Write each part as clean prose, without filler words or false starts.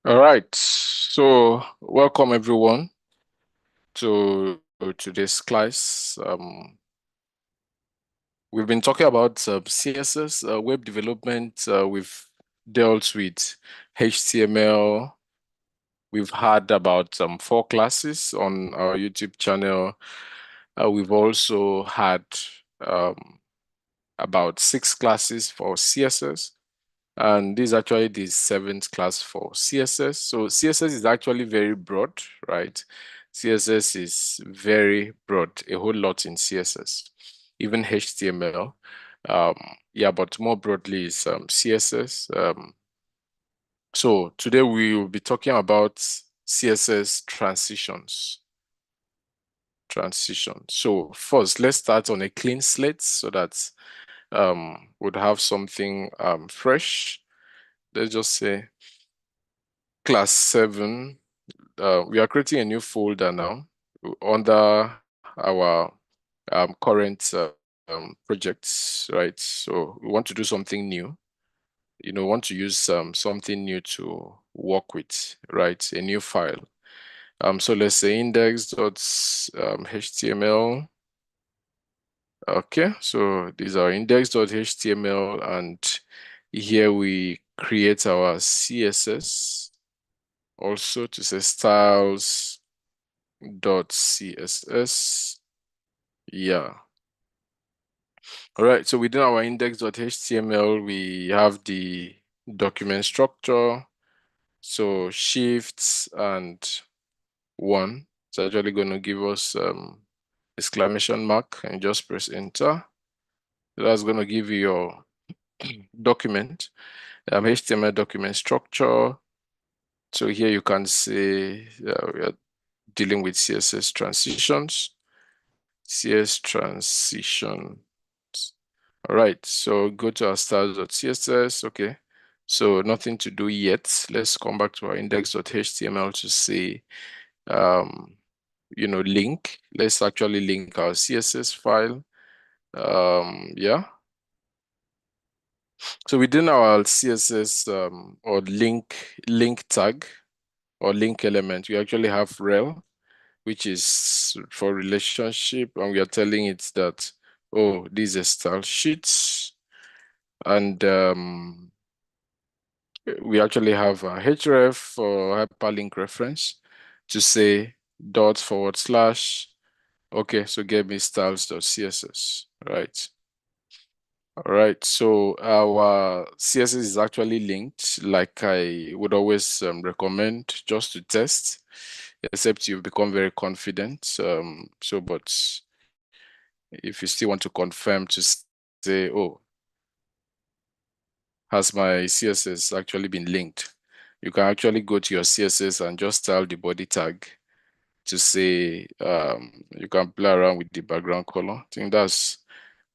All right, so welcome everyone to today's class. We've been talking about CSS, web development. We've dealt with HTML. We've had about 4 classes on our YouTube channel. We've also had um, about 6 classes for CSS. And this is actually the 7th class for CSS. So CSS is actually very broad, right? CSS is very broad, a whole lot in CSS, even HTML. Yeah, but more broadly is CSS. So today we will be talking about CSS transitions. So first, let's start on a clean slate so that we'd have something fresh. Let's just say class 7. We are creating a new folder now under our current projects, right? So we want to do something new. Want to use something new to work with, right? A new file. So let's say index.html. Okay, so these are index.html, and here we create our CSS. Also to say styles.css. Yeah. All right, so within our index.html, we have the document structure. So shifts and 1. It's actually going to give us exclamation mark, and just press enter. That's going to give you your document, HTML document structure. So here you can see we are dealing with CSS transitions. CS transition. All right, so go to our styles.css. Okay, so nothing to do yet. Let's come back to our index.html to see, link. Let's actually link our CSS file. Yeah. So within our CSS or link tag or link element, we actually have rel, which is for relationship, and we are telling it that, oh, this is a style sheet, and we actually have a href for hyperlink reference to say // okay, so get me styles.css, right? All right, so our CSS is actually linked, like I would always recommend, just to test, except you've become very confident. But if you still want to confirm to say, oh, has my CSS actually been linked? You can actually go to your CSS and just style the body tag to say, you can play around with the background color. I think that's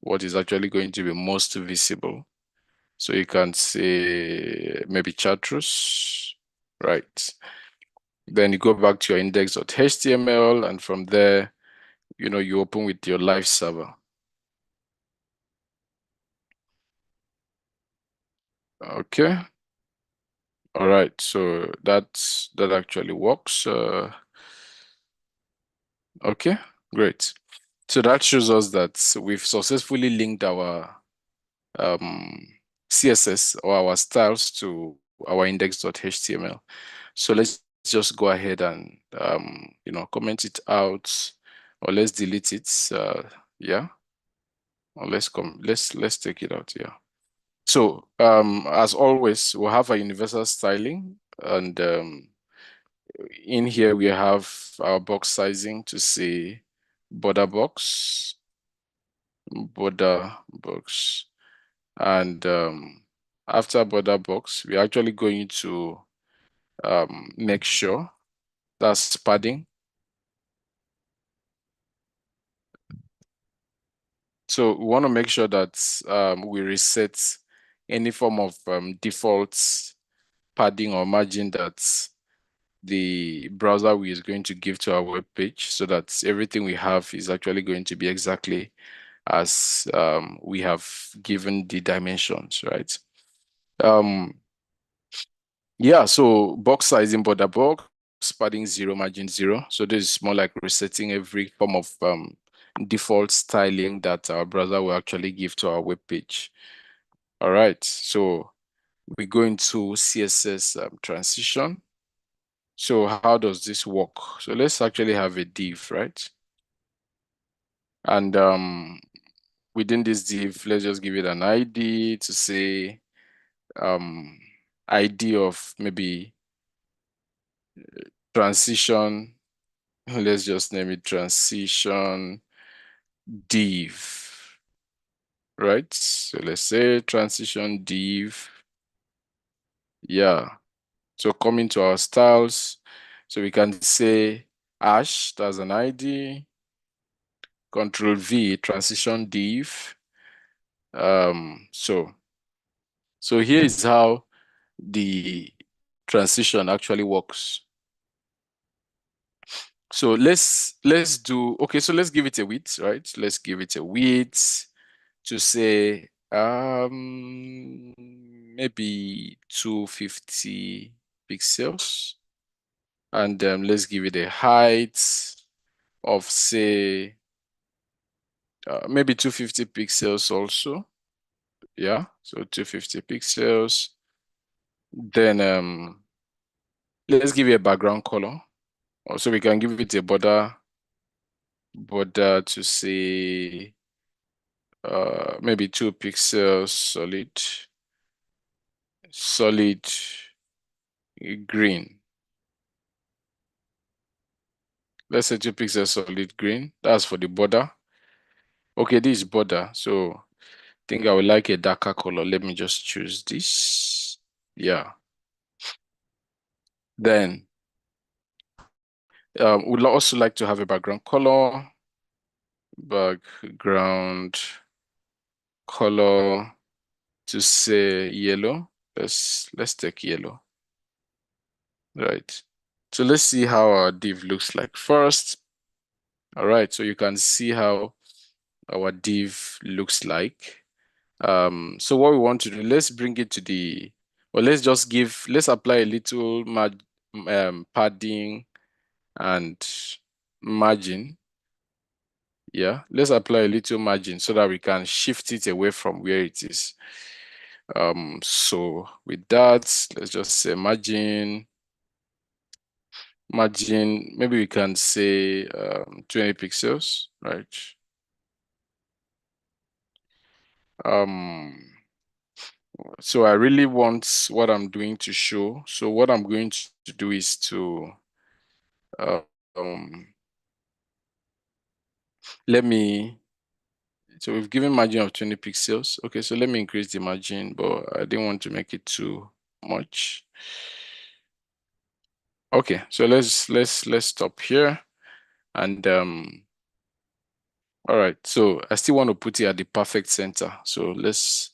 what is actually going to be most visible. So you can say maybe chartreuse, right? Then you go back to your index.html, and from there, you open with your live server. Okay. All right, so that actually works. Okay, great. So that shows us that we've successfully linked our CSS or our styles to our index.html. So let's just go ahead and comment it out, or let's delete it. Yeah, or let's take it out. Yeah. So as always, we'll have a universal styling, and in here we have our box sizing to say border box, and after border box, we're actually going to make sure that's padding. So we want to make sure that we reset any form of default padding or margin that the browser is going to give to our web page, so that everything we have is actually going to be exactly as we have given the dimensions, right? Yeah, so box sizing, border box, padding 0, margin 0. So this is more like resetting every form of default styling that our browser will actually give to our web page. All right, so we go into CSS transition. So how does this work? So let's actually have a div, right? And within this div, let's just give it an ID to say ID of maybe transition. Let's just name it transition div, right? So let's say transition div. Yeah. So coming to our styles, so we can say hash, that's an ID, Control V, transition div. So here is how the transition actually works. So let's do, okay, so let's give it a width, right? Let's give it a width to say maybe 250 pixels, and let's give it a height of say maybe 250 pixels also. Yeah, so 250 pixels. Then let's give it a background color. Also, we can give it a border to say maybe 2 pixels solid green. Let's say 2 pixels solid green. That's for the border. Okay, this is border. So I think I would like a darker color. Let me just choose this. Yeah. Then we'd also like to have a background color. Background color to say yellow. Let's take yellow. Right. So let's see how our div looks like first. All right, so you can see how our div looks like. So what we want to do, let's bring it to the, or let's apply a little padding and margin. Yeah, let's apply a little margin so that we can shift it away from where it is. So with that, let's just say margin, maybe we can say 20 pixels, right? Um, so I really want what I'm doing to show. So what I'm going to do is to uh, um, let me, so we've given margin of 20 pixels. Okay, so let me increase the margin, but I didn't want to make it too much. Okay, so let's stop here. And all right, so I still want to put it at the perfect center. So let's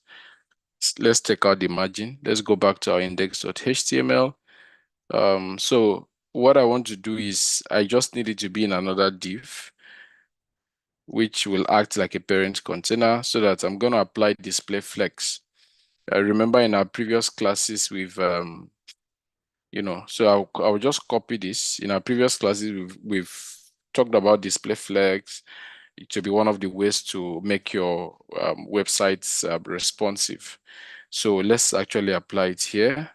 take out the margin. Let's go back to our index.html. So what I want to do is I just need it to be in another div, which will act like a parent container, so that I'm going to apply display flex. I remember in our previous classes so I'll just copy this. In our previous classes, we've talked about display flex. It should be one of the ways to make your websites responsive. So let's actually apply it here.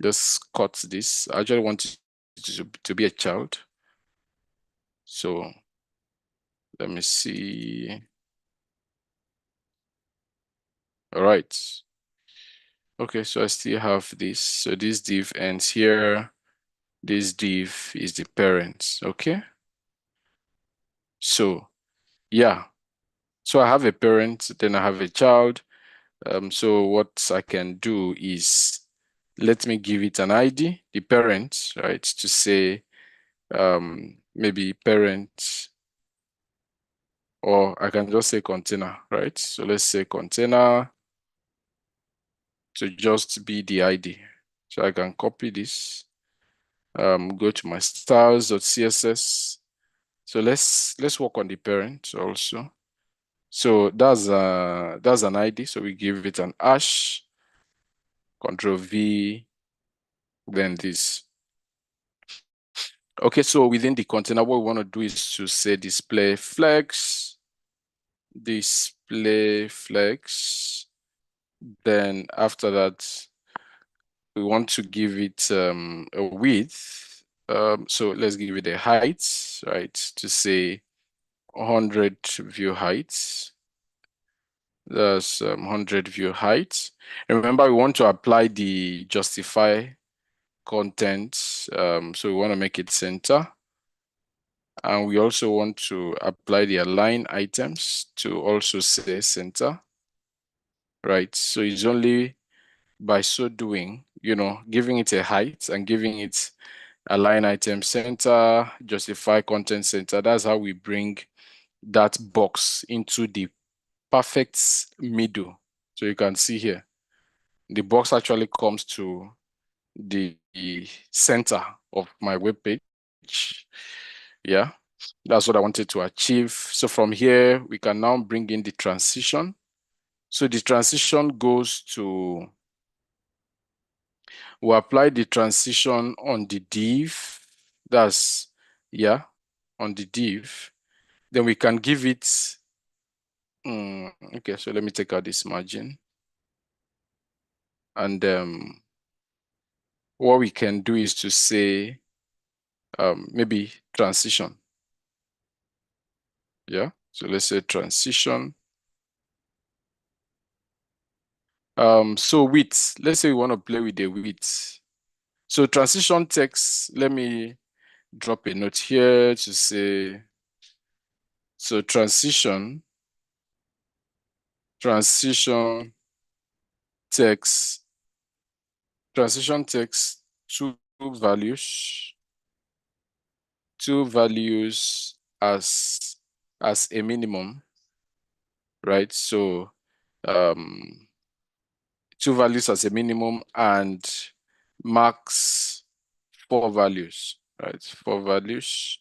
Just cut this. I actually want it to be a child. So let me see. All right. Okay, so I still have this. So this div ends here. This div is the parent. Okay. So yeah. So I have a parent, then I have a child. So what I can do is let me give it an ID, the parent, right? To say maybe parent, or I can just say container, right? So let's say container to just be the ID. So I can copy this, go to my styles.css. So let's work on the parent also. So that's an ID. So we give it an hash. Control V, then this. Okay, so within the container, what we want to do is to say display flex. Then after that, we want to give it a width. So let's give it a height, right? To say 100 view height. That's 100 view height. And remember, we want to apply the justify content. So we want to make it center. And we also want to apply the align items to also say center, right? So it's only by so doing, giving it a height and giving it align item center, justify content center. That's how we bring that box into the perfect middle. So you can see here, the box actually comes to the center of my web page. Yeah, that's what I wanted to achieve. So from here, we can now bring in the transition. So the transition goes to, we apply the transition on the div. That's, yeah, on the div. Then we can give it, okay, so let me take out this margin. And what we can do is to say, maybe transition. Yeah, so let's say transition. So width, let's say we want to play with the width. So transition text, let me drop a note here to say, so transition text, two values as a minimum, right? So two values as a minimum and max 4 values, right? 4 values,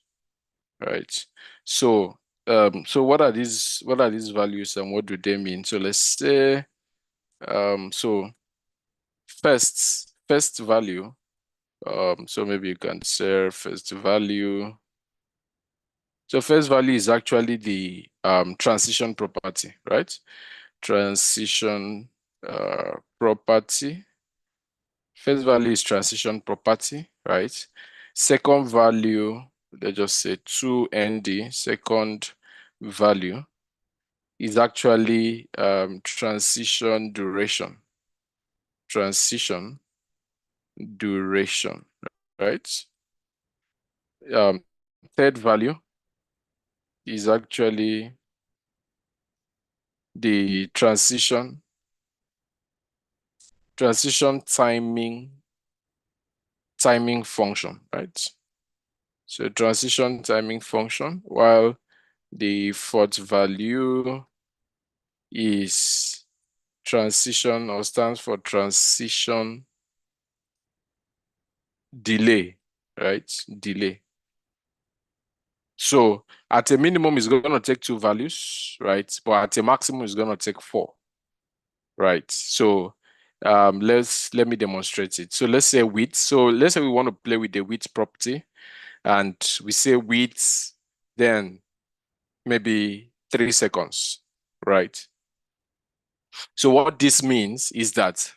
right? So so what are these values and what do they mean? So let's say so first value, so maybe you can say first value. So first value is actually the transition property, right? Transition property. First value is transition property, right? Second value, let's just say 2nd. Second value is actually transition duration. Transition duration, right? Third value is actually the transition timing function, right? So transition timing function, while the fourth value is transition, or stands for transition delay, right? Delay. So at a minimum, it's going to take 2 values, right? But at a maximum, it's going to take 4, right? So let me demonstrate it. So let's say width. So let's say we want to play with the width property, and we say width, then maybe 3 seconds, right? So what this means is that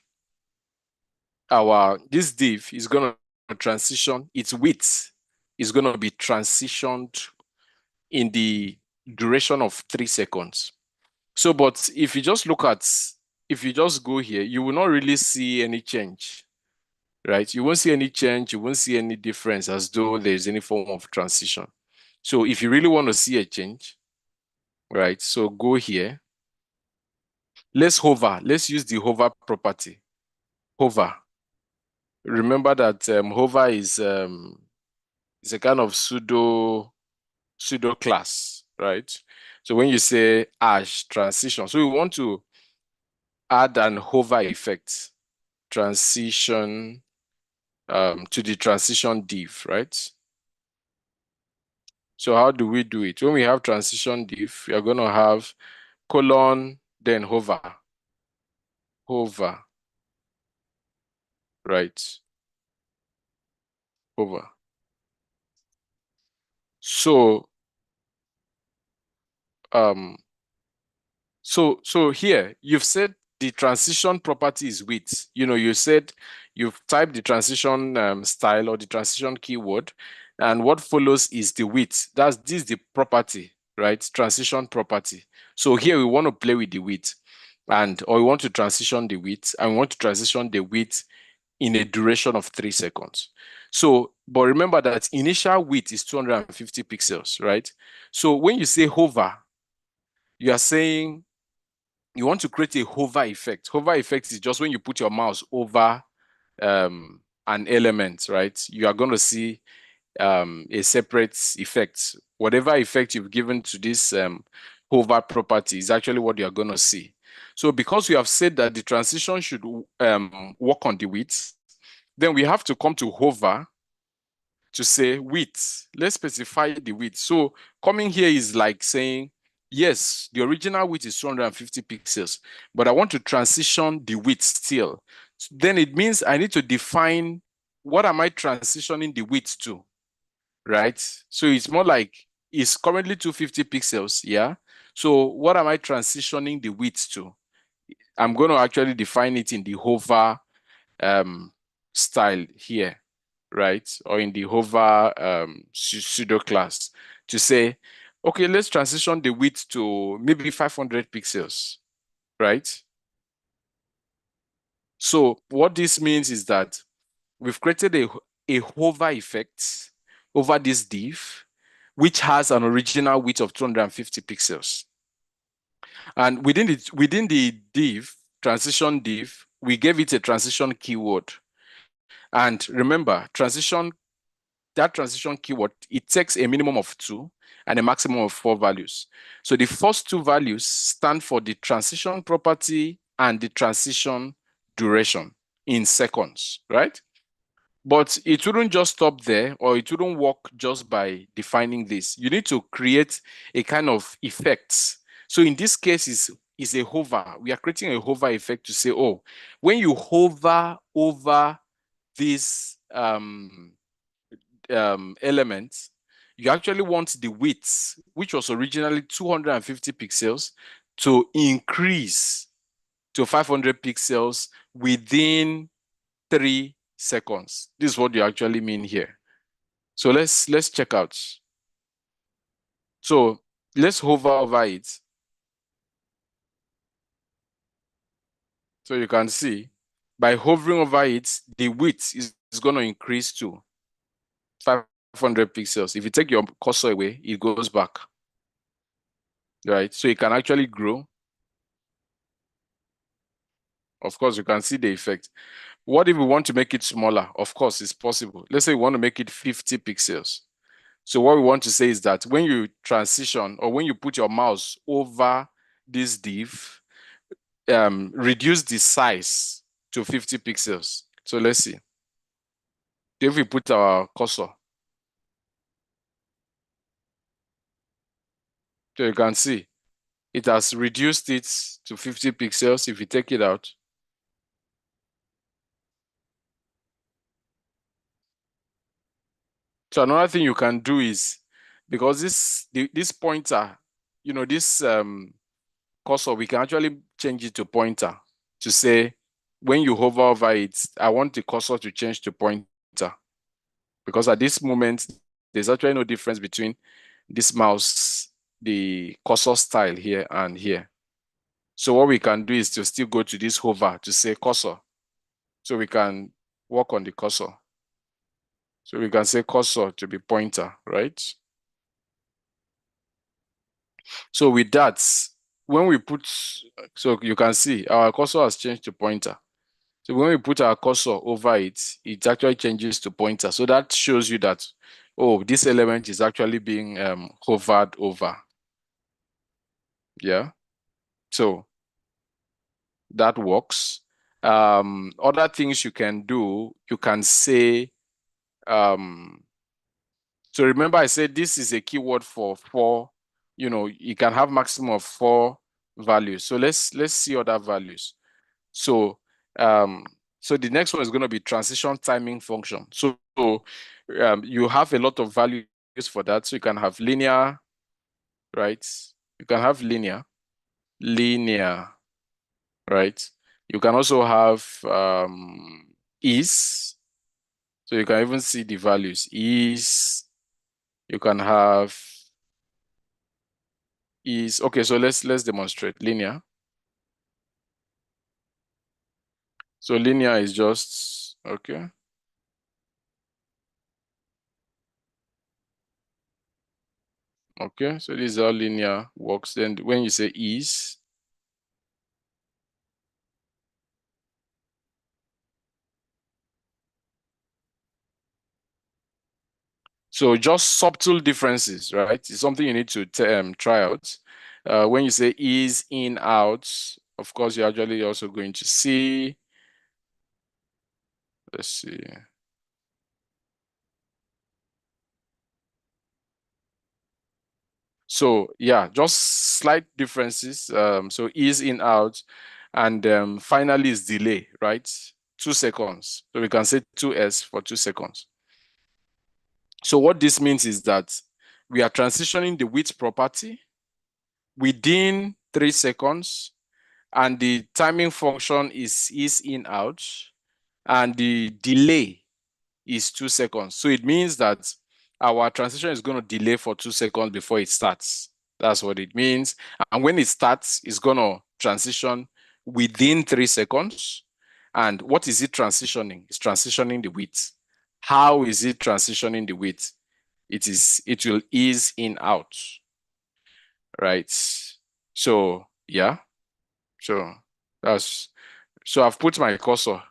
this div is going to transition, its width is going to be transitioned in the duration of 3 seconds. So, but if you just go here, you will not really see any change, right? You won't see any change, you won't see any difference as though there's any form of transition. So if you really want to see a change, right? So go here. Let's hover. Let's use the hover property. Hover. Remember that hover is a kind of pseudo class, right? So when you say hash transition, so we want to add an hover effect transition to the transition div, right? So how do we do it? When we have transition div, we are going to have colon, then hover. right? Hover. So, um, so here you've said the transition property is width. You said you've typed the transition style or the transition keyword, and what follows is the width. This is the property, right? Transition property. So here we want to play with the width, or we want to transition the width, and we want to transition the width in a duration of 3 seconds. So, but remember that initial width is 250 pixels, right? So when you say hover, you are saying you want to create a hover effect. Hover effect is just when you put your mouse over an element, right? You are going to see a separate effect. Whatever effect you've given to this hover property is actually what you're going to see. So because we have said that the transition should work on the width, then we have to come to hover to say width. Let's specify the width. So coming here is like saying, yes, the original width is 250 pixels, but I want to transition the width still. Then it means I need to define what am I transitioning the width to, right? So it's more like it's currently 250 pixels, yeah? So what am I transitioning the width to? I'm going to actually define it in the hover style here, right? Or in the hover pseudo class to say, okay, let's transition the width to maybe 500 pixels, right? So what this means is that we've created a hover effect over this div, which has an original width of 250 pixels. And within the div, transition div, we gave it a transition keyword. And remember, that transition keyword, it takes a minimum of 2 and a maximum of 4 values. So the first 2 values stand for the transition property and the transition duration in seconds, right? But it wouldn't just stop there, or it wouldn't work just by defining this. You need to create a kind of effects. So in this case is a hover. We are creating a hover effect to say, oh, when you hover over this element, you actually want the width, which was originally 250 pixels, to increase to 500 pixels within 3 seconds. This is what you actually mean here. So let's check out. So let's hover over it. So you can see by hovering over it, the width is going to increase to 500 pixels. If you take your cursor away, it goes back. Right? So it can actually grow. Of course, you can see the effect. What if we want to make it smaller? Of course, it's possible. Let's say we want to make it 50 pixels. So what we want to say is that when you transition or when you put your mouse over this div, reduce the size to 50 pixels. So let's see. If we put our cursor, so you can see it has reduced it to 50 pixels. If you take it out, so another thing you can do is, because this pointer, this cursor, we can actually change it to pointer to say when you hover over it, I want the cursor to change to pointer. Because at this moment, there's actually no difference between this mouse, the cursor style here and here. So what we can do is to still go to this hover to say cursor. So we can work on the cursor. So we can say cursor to be pointer, right? So with that, when we put, so you can see our cursor has changed to pointer. So when we put our cursor over it, it actually changes to pointer. So that shows you that, oh, this element is actually being hovered over. Yeah. So that works. Other things you can do, you can say, so remember I said this is a keyword for 4, you can have maximum of 4 values. So let's see other values. So So the next one is going to be transition timing function. So you have a lot of values for that. So you can have linear, right? You can have linear, right? You can also have is. So you can even see the values. Is, you can have is. Okay, so let's demonstrate linear. So linear is just, okay. Okay, so this is how linear works. Then when you say is, so just subtle differences, right? It's something you need to try out. When you say is, in, out, of course, you're actually also going to see, let's see. So yeah, just slight differences. So is, in, out, and finally is delay, right? 2 seconds. So we can say 2s for 2 seconds. So what this means is that we are transitioning the width property within 3 seconds, and the timing function is in, out, and the delay is 2 seconds. So it means that our transition is going to delay for 2 seconds before it starts. That's what it means. And when it starts, it's going to transition within 3 seconds. And what is it transitioning? It's transitioning the width. How is it transitioning the width? It will ease in, out, right? So yeah, so that's, so I've put my cursor.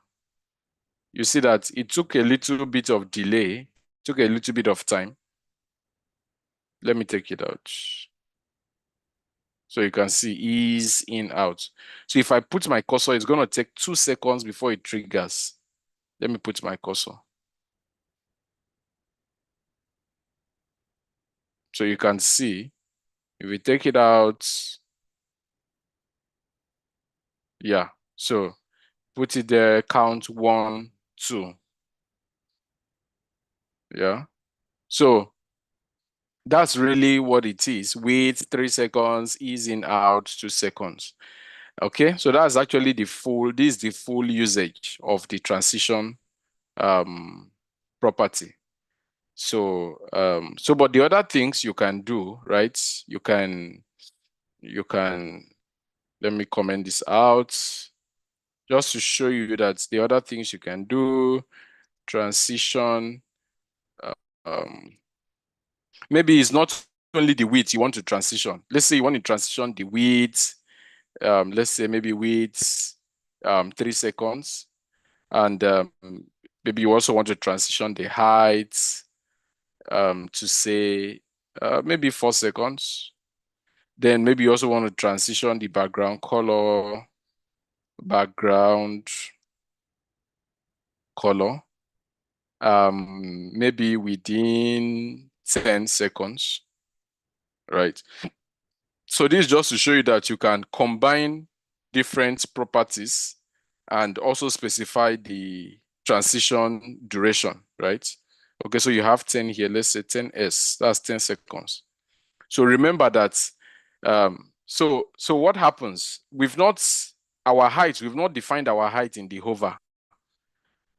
You see that it took a little bit of delay, took a little bit of time. Let me take it out. So you can see ease in, out. So if I put my cursor, it's going to take 2 seconds before it triggers. Let me put my cursor. So you can see, if we take it out, yeah. So put it there, count 1, 2. Yeah. So that's really what it is. Wait 3 seconds, ease in, out 2 seconds. Okay, so that's actually this is the full usage of the transition property. So but the other things you can do, right? You can let me comment this out just to show you that the other things you can do, transition, um, maybe it's not only the width you want to transition. Let's say you want to transition the width, let's say maybe width 3 seconds, and maybe you also want to transition the height to say maybe 4 seconds. Then maybe you also want to transition the background color, maybe within 10 seconds, right? So this is just to show you that you can combine different properties and also specify the transition duration, right? Okay, so you have 10 here, let's say 10s, that's 10 seconds. So remember that, so what happens? We've not defined our height in the hover.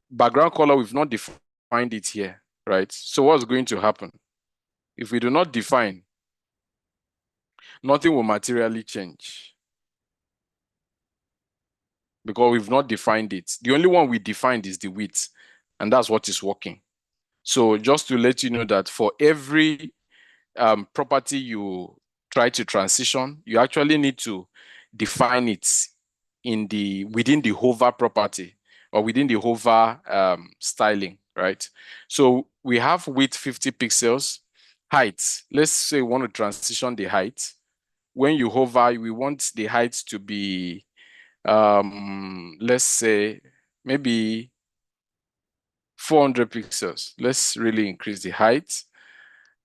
Background color, we've not defined it here, right? So what's going to happen? If we do not define, nothing will materially change because we've not defined it. The only one we defined is the width, and that's what is working. So just to let you know that for every property you try to transition, you actually need to define it within the hover property or within the hover styling, right? So we have width 50 pixels, height. Let's say we want to transition the height. When you hover, we want the height to be, let's say maybe 400 pixels. Let's really increase the height.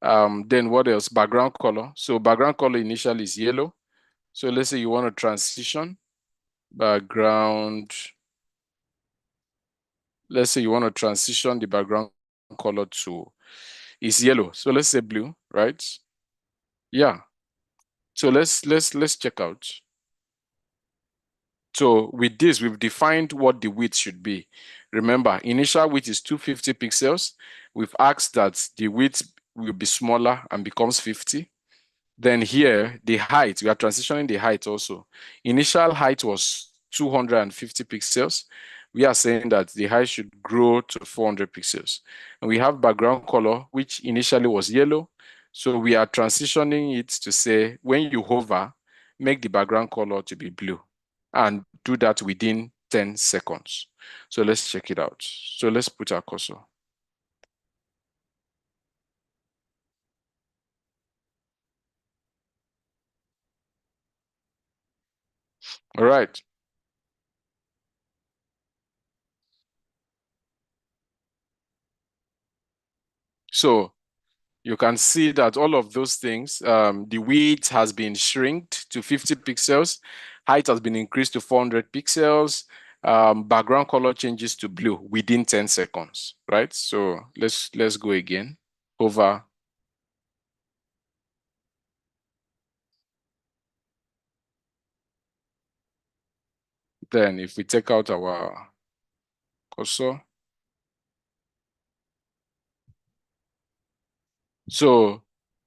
Then what else? Background color. So background color initially is yellow. So let's say you want to transition background let's say you want to transition the background color to, is yellow. So let's say blue, right? Yeah. So let's check out. So with this, we've defined what the width should be. Remember, initial width is 250 pixels. We've asked that the width will be smaller and becomes 50. Then here, the height, we are transitioning the height also. Initial height was 250 pixels. We are saying that the height should grow to 400 pixels. And we have background color, which initially was yellow. So we are transitioning it to say, when you hover, make the background color to be blue. And do that within 10 seconds. So let's check it out. So let's put our cursor. All right. So you can see that all of those things, the width has been shrinked to 50 pixels, height has been increased to 400 pixels, background color changes to blue within 10 seconds, right? So let's go again. Over. Then if we take out our cursor, so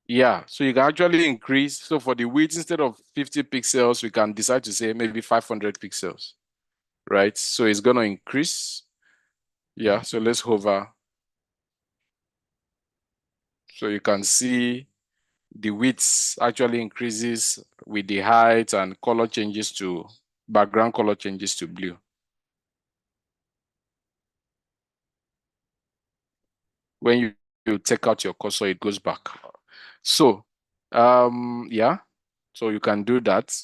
yeah, so you can actually increase. So for the width, instead of 50 pixels, we can decide to say maybe 500 pixels, right? So it's going to increase. Yeah, so let's hover. So you can see the width actually increases with the height, and color changes to, background color changes to blue. When you take out your cursor, it goes back. So, yeah, so you can do that.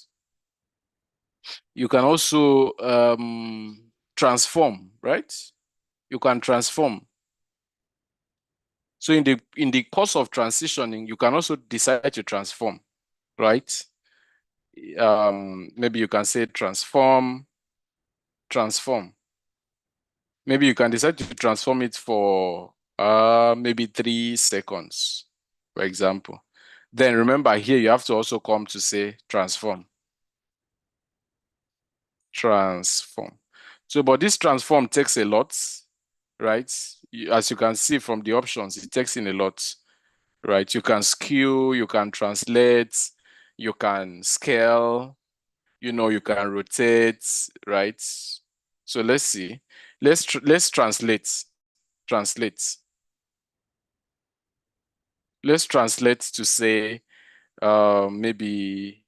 You can also transform, right? You can transform. So in the course of transitioning, you can also decide to transform, right? Maybe you can say transform. Maybe you can decide to transform it for maybe 3 seconds, for example. Then remember here, you have to also come to say transform. Transform. So, but this transform takes a lot, right? As you can see from the options, it takes in a lot, right? You can skew, you can translate, you can scale, you can rotate, right? So let's see. Let's translate. Translate. Let's translate to say maybe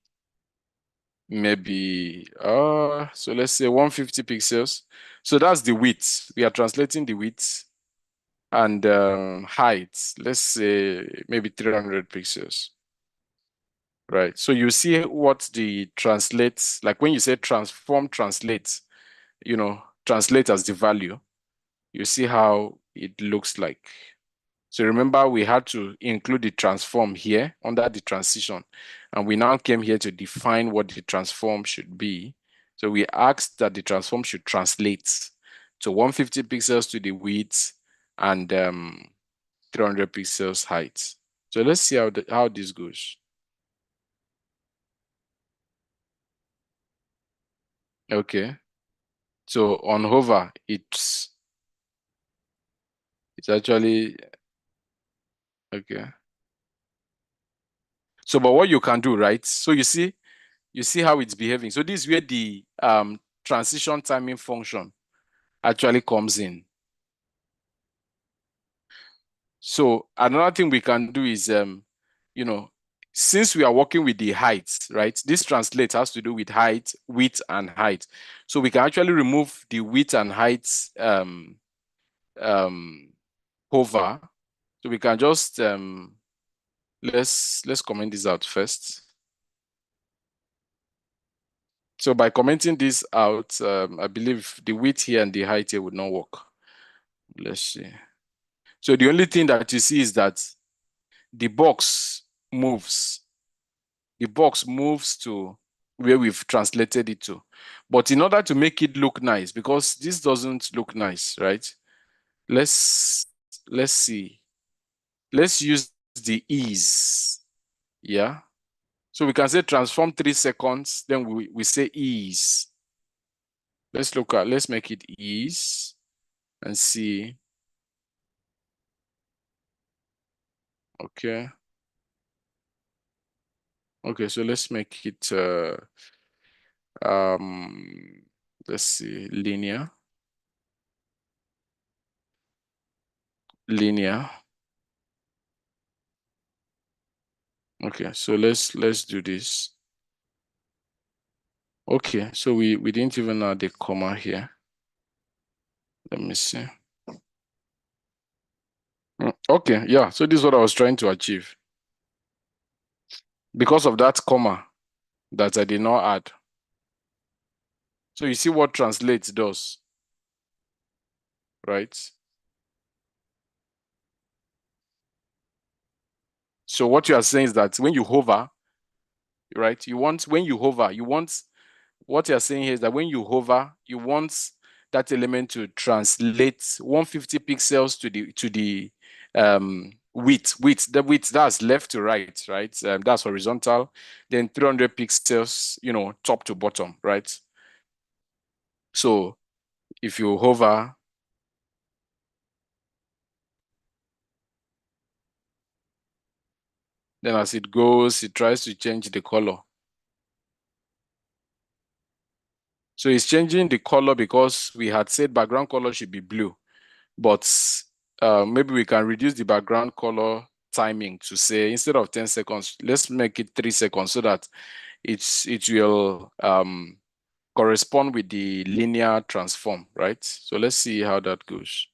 so let's say 150 pixels. So that's the width. We are translating the width, and height, let's say maybe 300 pixels. Right. So you see what the translates, like when you say transform, translate, translate as the value, you see how it looks like. So remember, we had to include the transform here under the transition. And we now came here to define what the transform should be. So we asked that the transform should translate to 150 pixels to the width and 300 pixels height. So let's see how this goes. Okay. So on hover, it's actually okay. So, but what you can do, right? So you see how it's behaving. So this is where the transition timing function actually comes in. So another thing we can do is, since we are working with the height, right? This translate has to do with height, width, and height. So we can actually remove the width and height hover. So we can just let's comment this out first. So by commenting this out, I believe the width here and the height here would not work. Let's see. So the only thing that you see is that the box moves. The box moves to where we've translated it to. But in order to make it look nice, because this doesn't look nice, right? let's see. Let's use the ease. Yeah. So we can say transform 3 seconds, then we say ease. Let's make it ease and see. Okay. Okay, so let's make it let's see, linear. Okay, so let's do this. Okay, so we didn't even add the comma here. Let me see. Okay, yeah, so this is what I was trying to achieve. Because of that comma that I did not add. So you see what translate does, right? So what you are saying is that when you hover, right, what you're saying here is that when you hover, you want that element to translate 150 pixels to the width. The width, that's left to right, right? That's horizontal. Then 300 pixels, top to bottom, right? So if you hover, then as it goes, it tries to change the color. So it's changing the color because we had said background color should be blue, but maybe we can reduce the background color timing to say instead of 10 seconds, let's make it 3 seconds so that it will correspond with the linear transform, right? So let's see how that goes.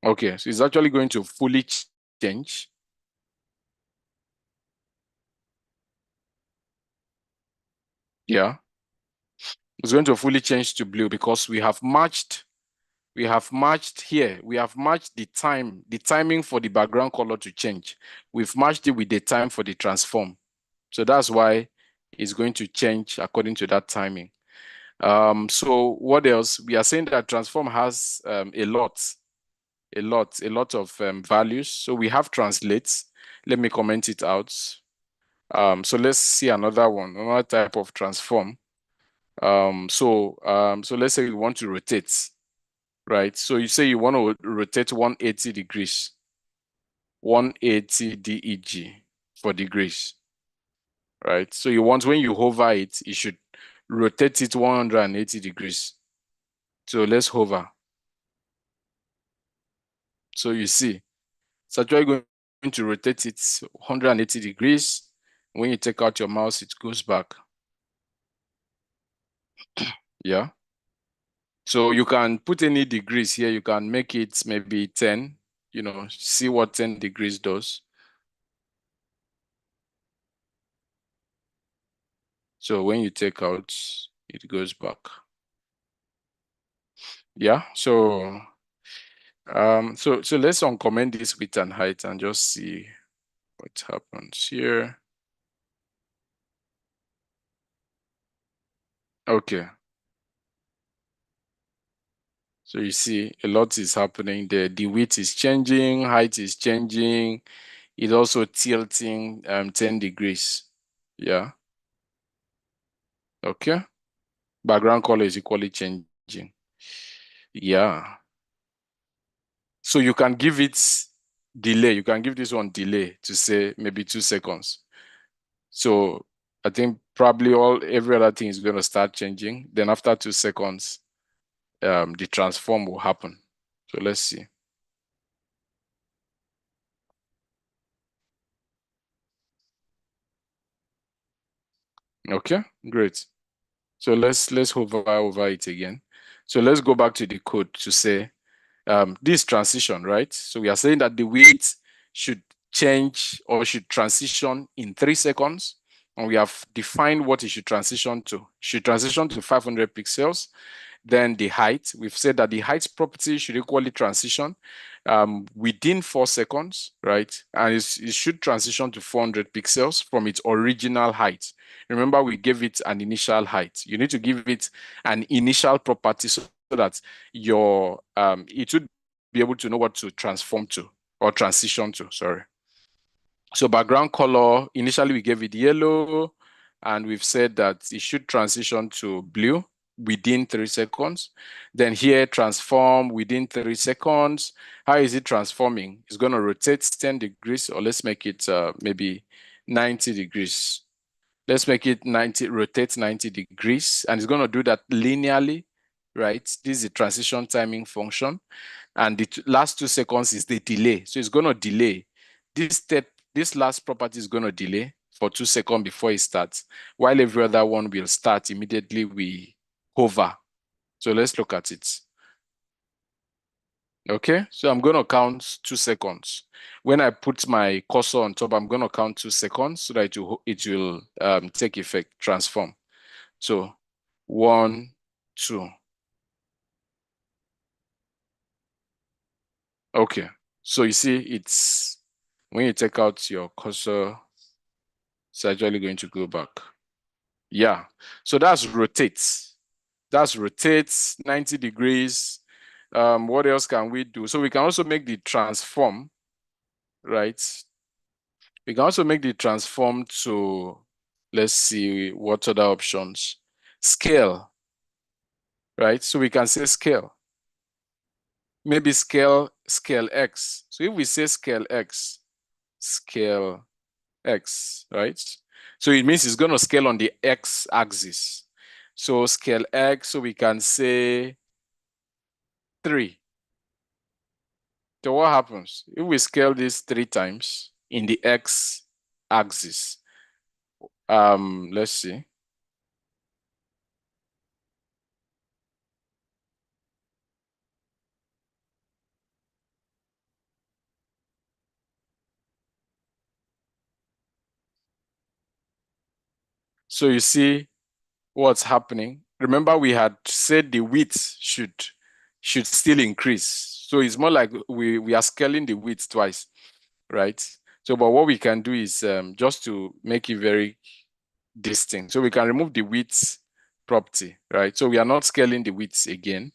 Okay, so it's actually going to fully change. Yeah, it's going to fully change to blue because we have matched here. We have matched the timing for the background color to change. We've matched it with the time for the transform. So that's why it's going to change according to that timing. So what else? We are saying that transform has a lot of values. So we have translates. Let me comment it out. So let's see another type of transform. So let's say we want to rotate, right? So you say you want to rotate 180 degrees, 180 DEG for degrees, right? So you want when you hover it, you should rotate it 180 degrees. So let's hover. So you see, it's actually going to rotate it 180 degrees. When you take out your mouse, it goes back. Yeah. So you can put any degrees here. You can make it maybe 10, see what 10 degrees does. So when you take out, it goes back. Yeah. So let's uncomment this width and height and just see what happens here. Okay. So you see a lot is happening there. The width is changing, height is changing. It's also tilting 10 degrees. Yeah. Okay. Background color is equally changing. Yeah. So you can give it delay. You can give this one delay to say maybe 2 seconds. So I think probably every other thing is going to start changing. Then after 2 seconds, the transform will happen. So let's see. Okay, great. So let's hover over it again. So let's go back to the code to say this transition, right? So we are saying that the width should change or should transition in 3 seconds. And we have defined what it should transition to. It should transition to 500 pixels. Then the height, we've said that the height property should equally transition within 4 seconds, right? And it should transition to 400 pixels from its original height. Remember, we gave it an initial height. You need to give it an initial property so that your it would be able to know what to transform to or transition to, sorry. So background color, initially we gave it yellow, and we've said that it should transition to blue within 3 seconds. Then here, transform within 3 seconds. How is it transforming? It's going to rotate 10 degrees, or let's make it maybe 90 degrees. Let's make it 90, rotate 90 degrees, and it's going to do that linearly, right? This is the transition timing function. And the last 2 seconds is the delay. So it's going to delay. This step, this last property is going to delay for 2 seconds before it starts, while every other one will start immediately we hover. So let's look at it. Okay, so I'm going to count 2 seconds. When I put my cursor on top, I'm going to count 2 seconds so that it will take effect, transform. So 1, 2. Okay, so you see, it's when you take out your cursor, it's actually going to go back. Yeah, so that's rotate. That's rotate 90 degrees. What else can we do? So we can also make the transform, right? We can also make the transform to, let's see, what other options? Scale, right? So we can say scale. Maybe scale X. So if we say scale X, right? So it means it's going to scale on the X axis. So scale X, so we can say 3. So what happens? If we scale this 3 times in the X axis, let's see. So you see what's happening. Remember, we had said the width should still increase. So it's more like we are scaling the width twice, right? So, but what we can do is just to make it very distinct. So we can remove the width property, right? So we are not scaling the width again.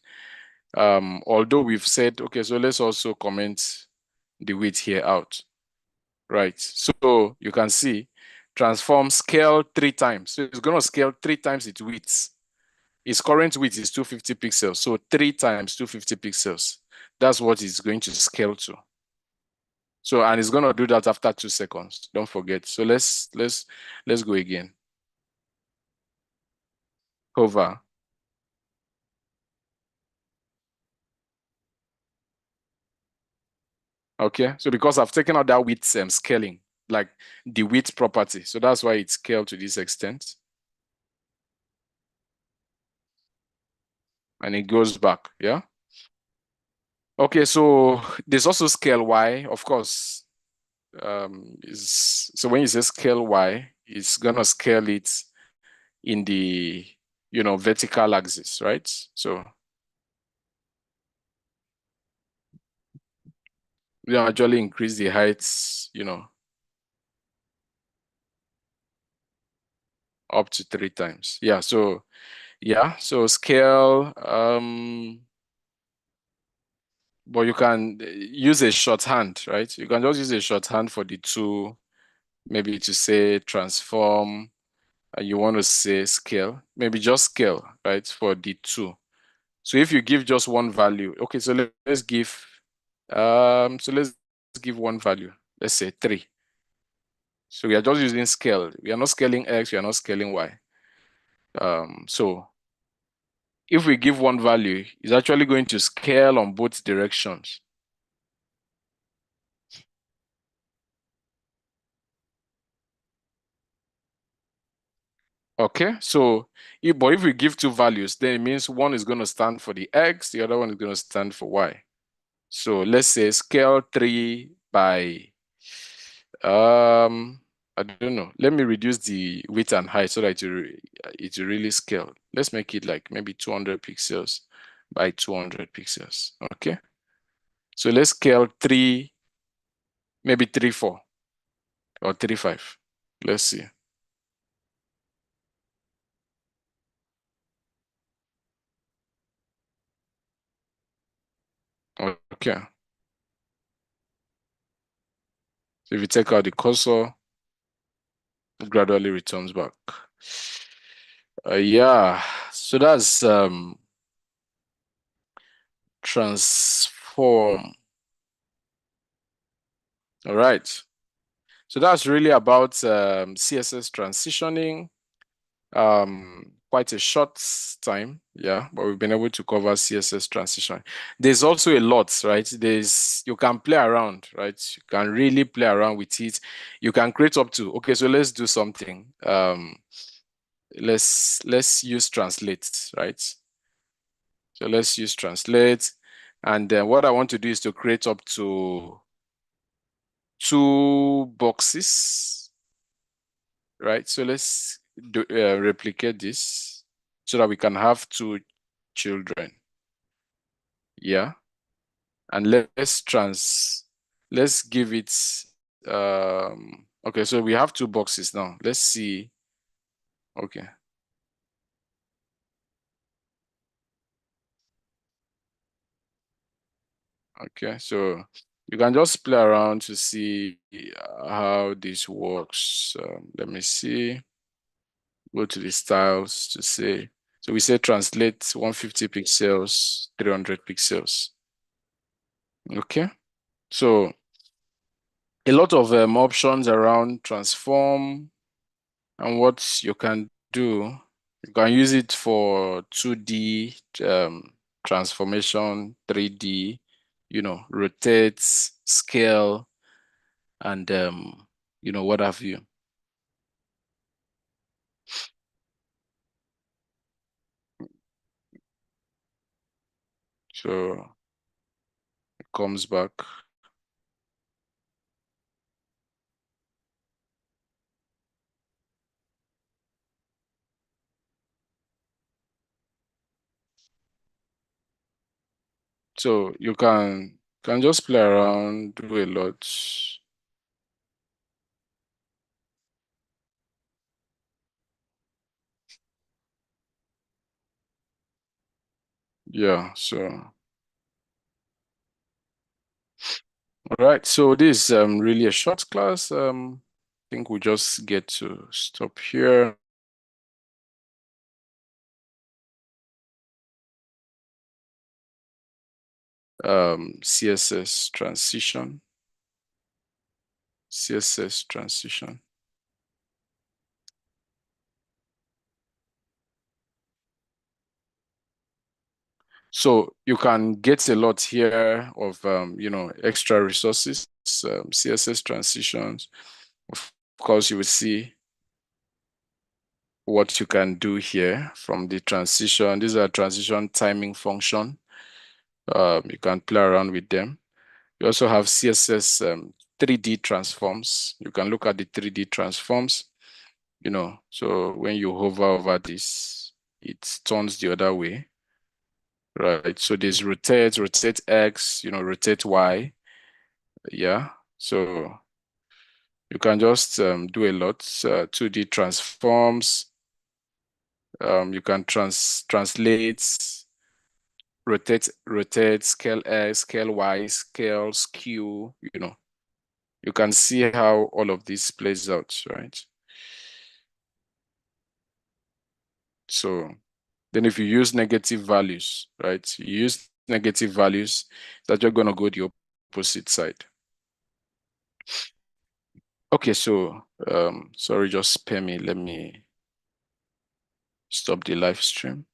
Although we've said, okay, so let's also comment the width here out, right? So you can see transform scale 3 times. So it's going to scale 3 times its width. Its current width is 250 pixels. So 3 times 250 pixels. That's what it's going to scale to. So, and it's going to do that after 2 seconds. Don't forget. So let's go again. Hover. Okay. So because I've taken out that width scaling, like the width property. So that's why it's scaled to this extent. And it goes back. Yeah. Okay. So there's also scale Y, of course. So when you say scale Y, it's gonna scale it in the vertical axis, right? So we actually increase the heights, up to 3 times. Yeah, so scale, but you can use a shorthand, right? You can just use a shorthand for the 2, maybe to say transform, and you want to say scale, maybe just scale, right, for the 2. So if you give just one value, okay, so let's give one value. Let's say 3. So we are just using scale. We are not scaling X, we are not scaling Y. So if we give one value, it's actually going to scale on both directions. Okay, so but if we give 2 values, then it means one is going to stand for the X, the other one is going to stand for Y. So let's say scale 3 by I don't know. Let me reduce the width and height so that it will really scale. Let's make it like maybe 200 pixels by 200 pixels. Okay. So let's scale 3, maybe 3.4 or 3.5. Let's see. Okay. So if you take out the cursor, it gradually returns back. Yeah, so that's transform. All right. So that's really about CSS transitioning. Quite a short time, yeah, but we've been able to cover CSS transition. There's also a lot, right? You can play around, right? You can really play around with it. You can create up to, okay, so let's do something. Let's use translate, right? So let's use translate. And then what I want to do is to create up to 2 boxes, right? So let's replicate this so that we can have 2 children. Yeah. And let's give it, okay, so we have 2 boxes now. Let's see. Okay. Okay, so you can just play around to see how this works. Let me see. Go to the styles to say. So we say translate 150 pixels, 300 pixels. Okay, so a lot of options around transform and what you can do. You can use it for 2D transformation, 3D, rotate, scale, and what have you. So it comes back. So you can just play around, do a lot. Yeah, so all right. So this is really a short class. I think we just get to stop here. CSS transition. CSS transition. So you can get a lot here of extra resources, CSS transitions. Of course, you will see what you can do here from the transition. These are transition timing function. You can play around with them. You also have CSS 3D transforms. You can look at the 3D transforms, so when you hover over this, it turns the other way, right? So there's rotate X, rotate Y. Yeah. So you can just do a lot. 2D transforms. You can translate, rotate, scale X, scale Y, scale skew, You can see how all of this plays out, right? So then if you use negative values, right? You use negative values that you're going to go the opposite side. Okay, so sorry, just spare me. Let me stop the live stream.